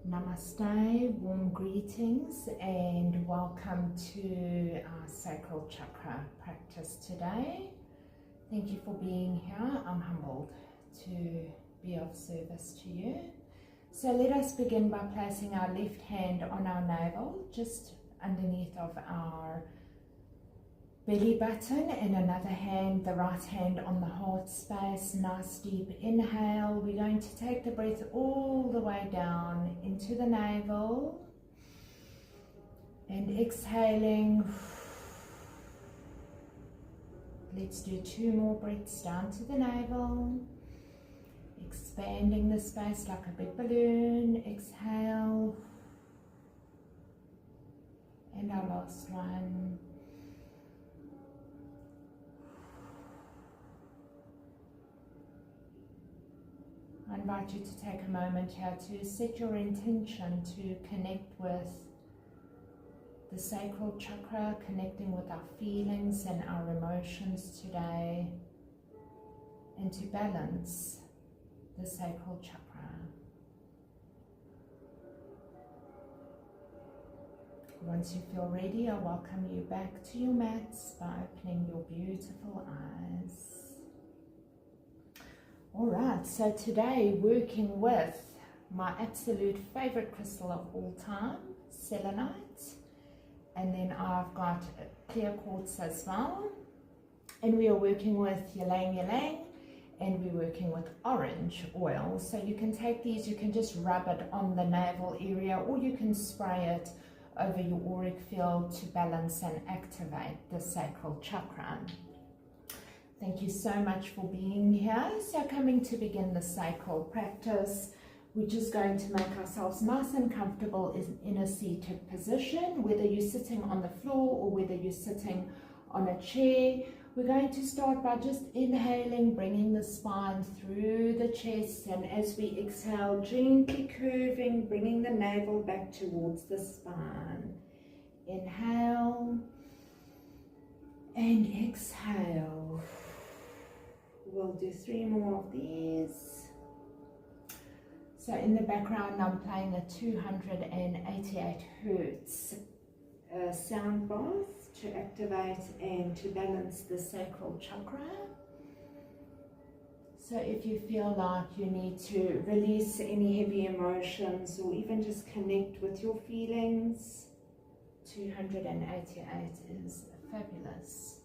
Namaste, warm greetings and welcome to our Sacral Chakra practice today. Thank you for being here. I'm humbled to be of service to you. So let us begin by placing our left hand on our navel, just underneath of our belly button, and another hand, the right hand on the heart space. Nice deep inhale. We're going to take the breath all the way down into the navel and exhaling. Let's do 2 more breaths down to the navel, expanding the space like a big balloon. Exhale, and our last one. I invite you to take a moment here to set your intention to connect with the sacral chakra, connecting with our feelings and our emotions today, and to balance the sacral chakra. Once you feel ready, I welcome you back to your mats by opening your beautiful eyes. Alright, so today working with my absolute favorite crystal of all time, selenite, and then I've got clear quartz as well, and we are working with ylang ylang, and we're working with orange oil. So you can take these, you can just rub it on the navel area, or you can spray it over your auric field to balance and activate the sacral chakra. Thank you so much for being here. So coming to begin the sacral practice, we're just going to make ourselves nice and comfortable in a seated position, whether you're sitting on the floor or whether you're sitting on a chair. We're going to start by just inhaling, bringing the spine through the chest, and as we exhale, gently curving, bringing the navel back towards the spine. Inhale and exhale. We'll do 3 more of these. So in the background, I'm playing a 288 Hertz sound bath to activate and to balance the sacral chakra. So if you feel like you need to release any heavy emotions or even just connect with your feelings, 288 is a fabulous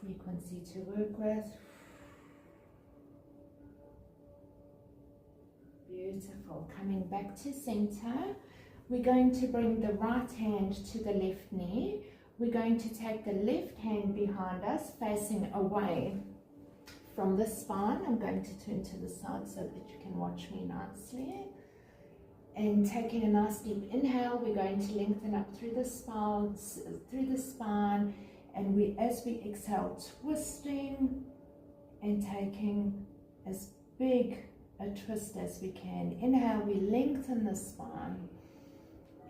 frequency to work with. Beautiful. Coming back to center, we're going to bring the right hand to the left knee. We're going to take the left hand behind us, facing away from the spine. I'm going to turn to the side so that you can watch me nicely. And taking a nice deep inhale, we're going to lengthen up through the spine, and as we exhale, twisting and taking as big a twist as we can. Inhale, we lengthen the spine.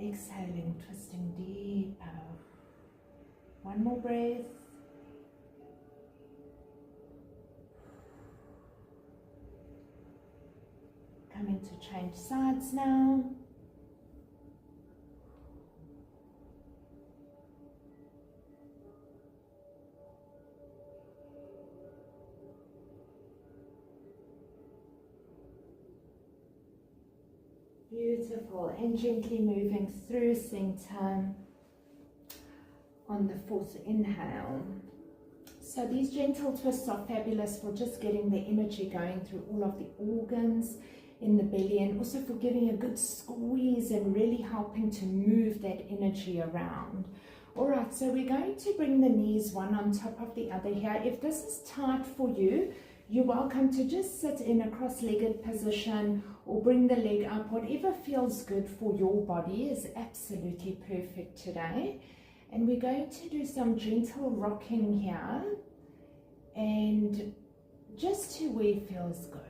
Exhaling, twisting deeper. 1 more breath. Coming to change sides now. Beautiful, and gently moving through center on the 4th inhale. So these gentle twists are fabulous for just getting the energy going through all of the organs in the belly, and also for giving a good squeeze and really helping to move that energy around. Alright, so we're going to bring the knees one on top of the other here. If this is tight for you, you're welcome to just sit in a cross-legged position or bring the leg up. Whatever feels good for your body is absolutely perfect today. And we're going to do some gentle rocking here, and just to where it feels good.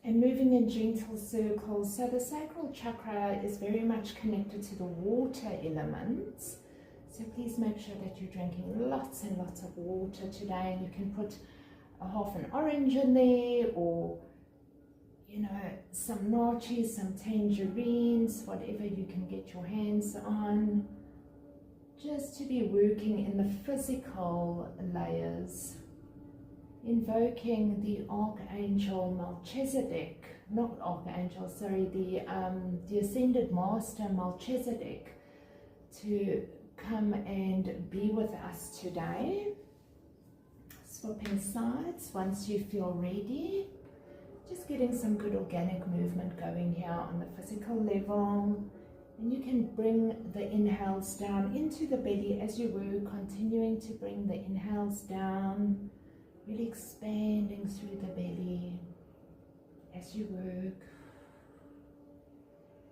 And moving in gentle circles. So the sacral chakra is very much connected to the water elements. So please make sure that you're drinking lots and lots of water today, and you can put a half an orange in there, or you know, some nachi, some tangerines, whatever you can get your hands on, just to be working in the physical layers, invoking the Archangel Melchizedek, not Archangel, sorry, the Ascended Master Melchizedek to come and be with us today. Swapping sides once you feel ready. Just getting some good organic movement going here on the physical level. And you can bring the inhales down into the belly as you work, continuing to bring the inhales down, really expanding through the belly as you work.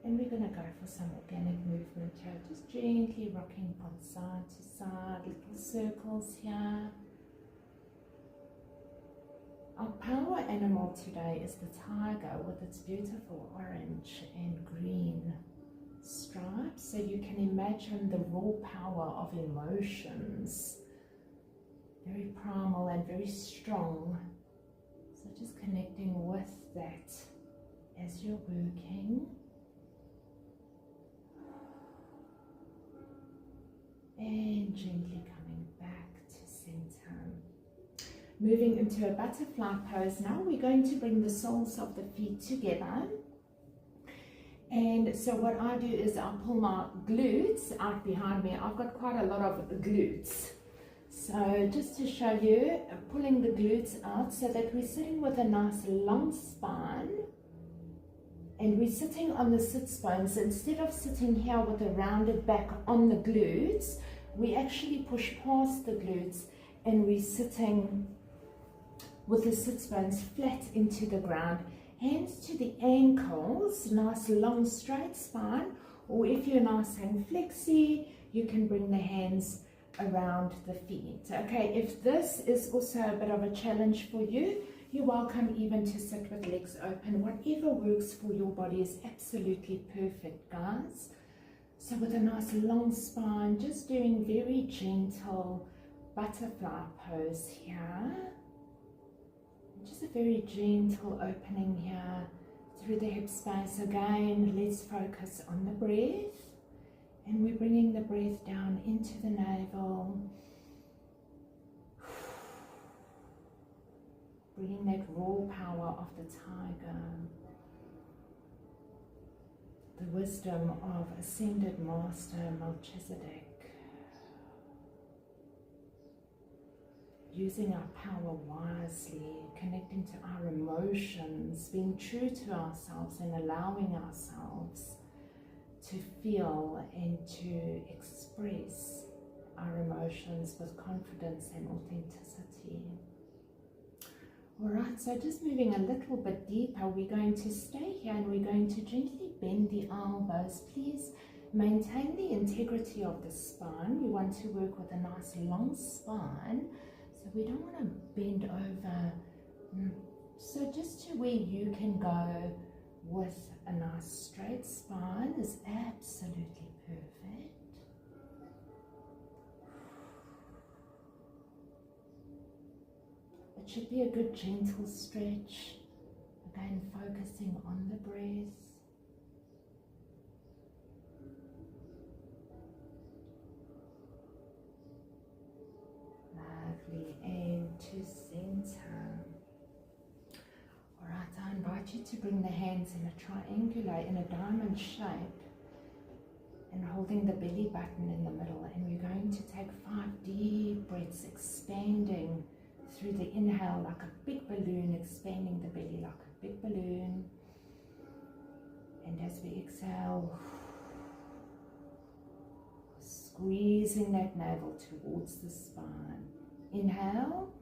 And we're going to go for some organic movement here, just gently rocking from side to side, little circles here. Our power animal today is the tiger with its beautiful orange and green stripes. So you can imagine the raw power of emotions, very primal and very strong. So just connecting with that as you're working. And gently coming back to center. Moving into a butterfly pose now, we're going to bring the soles of the feet together. And so what I do is I pull my glutes out behind me. I've got quite a lot of glutes. So just to show you, pulling the glutes out so that we're sitting with a nice long spine. And we're sitting on the sits bones. Instead of sitting here with a rounded back on the glutes, we actually push past the glutes and we're sitting with the sits bones flat into the ground. Hands to the ankles, nice long straight spine. Or if you're nice and flexy, you can bring the hands around the feet. Okay, if this is also a bit of a challenge for you, you're welcome even to sit with legs open. Whatever works for your body is absolutely perfect, guys. So with a nice long spine, just doing very gentle butterfly pose here. Just a very gentle opening here through the hip space. Again, let's focus on the breath. And we're bringing the breath down into the navel. Bringing that raw power of the tiger, the wisdom of Ascended Master Melchizedek, using our power wisely, connecting to our emotions, being true to ourselves and allowing ourselves to feel and to express our emotions with confidence and authenticity. Alright, so just moving a little bit deeper, we're going to stay here and we're going to gently bend the elbows. Please maintain the integrity of the spine. We want to work with a nice long spine, so we don't want to bend over. So just to where you can go with a nice straight spine is absolutely perfect. It should be a good gentle stretch, again focusing on the breath. Lovely, and to center. Alright, I invite you to bring the hands in a triangular, in a diamond shape, and holding the belly button in the middle. And we're going to take 5 deep breaths, expanding through the inhale like a big balloon, expanding the belly like a big balloon. And as we exhale, squeezing that navel towards the spine. Inhale.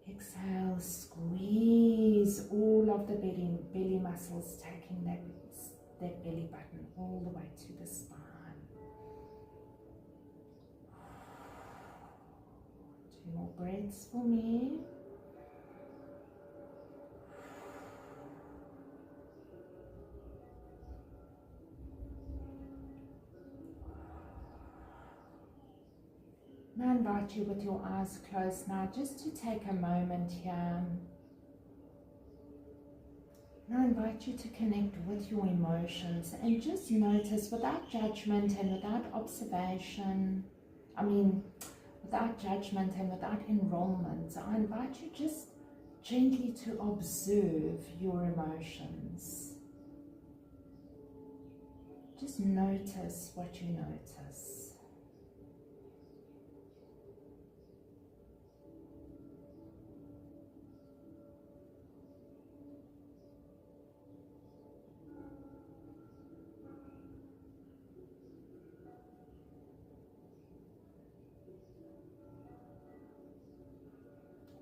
Exhale, squeeze all of the belly muscles, taking that belly button all the way to the spine. 2 more breaths for me. Now I invite you with your eyes closed now just to take a moment here Now I invite you to connect with your emotions and just notice, without judgment and without observation, without judgment and without enrollment, I invite you just gently to observe your emotions. Just notice what you notice.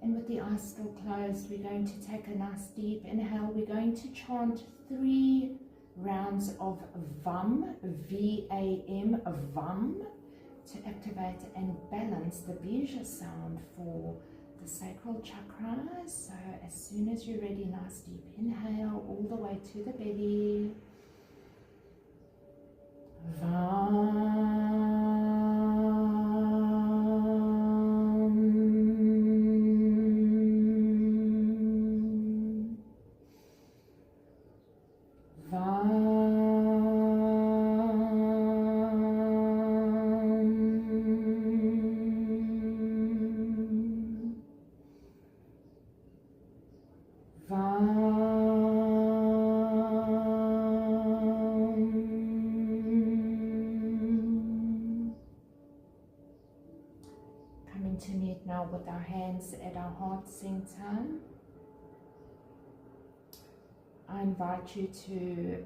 And with the eyes still closed, we're going to take a nice deep inhale. We're going to chant 3 rounds of VAM, V-A-M, VAM, to activate and balance the Bija sound for the sacral chakra. So as soon as you're ready, nice deep inhale all the way to the belly. VAM. Coming to meet now with our hands at our heart center. I invite you to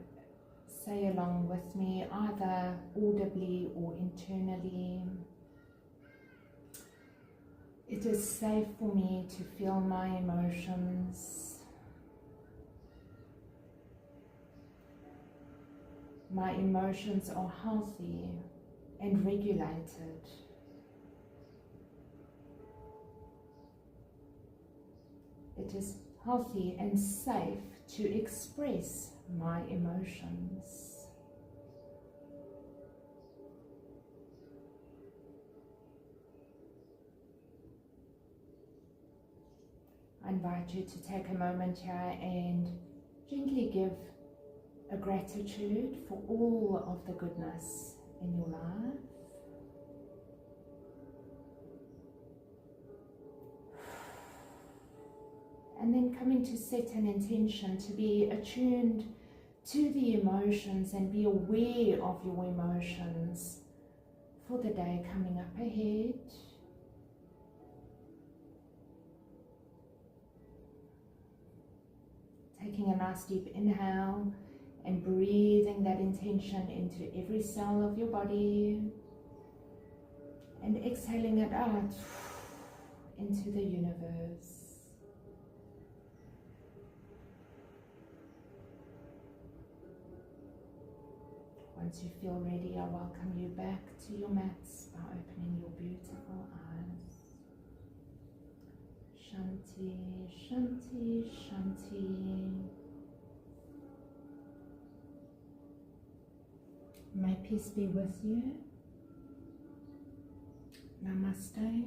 say along with me, either audibly or internally. It is safe for me to feel my emotions. My emotions are healthy and regulated. It is healthy and safe to express my emotions. I invite you to take a moment here and gently give a gratitude for all of the goodness in your life. And then coming to set an intention to be attuned to the emotions and be aware of your emotions for the day coming up ahead. Taking a nice deep inhale and breathing that intention into every cell of your body, and exhaling it out into the universe. Once you feel ready, I welcome you back to your mats by opening your beautiful eyes. Shanti, Shanti, Shanti. May peace be with you. Namaste.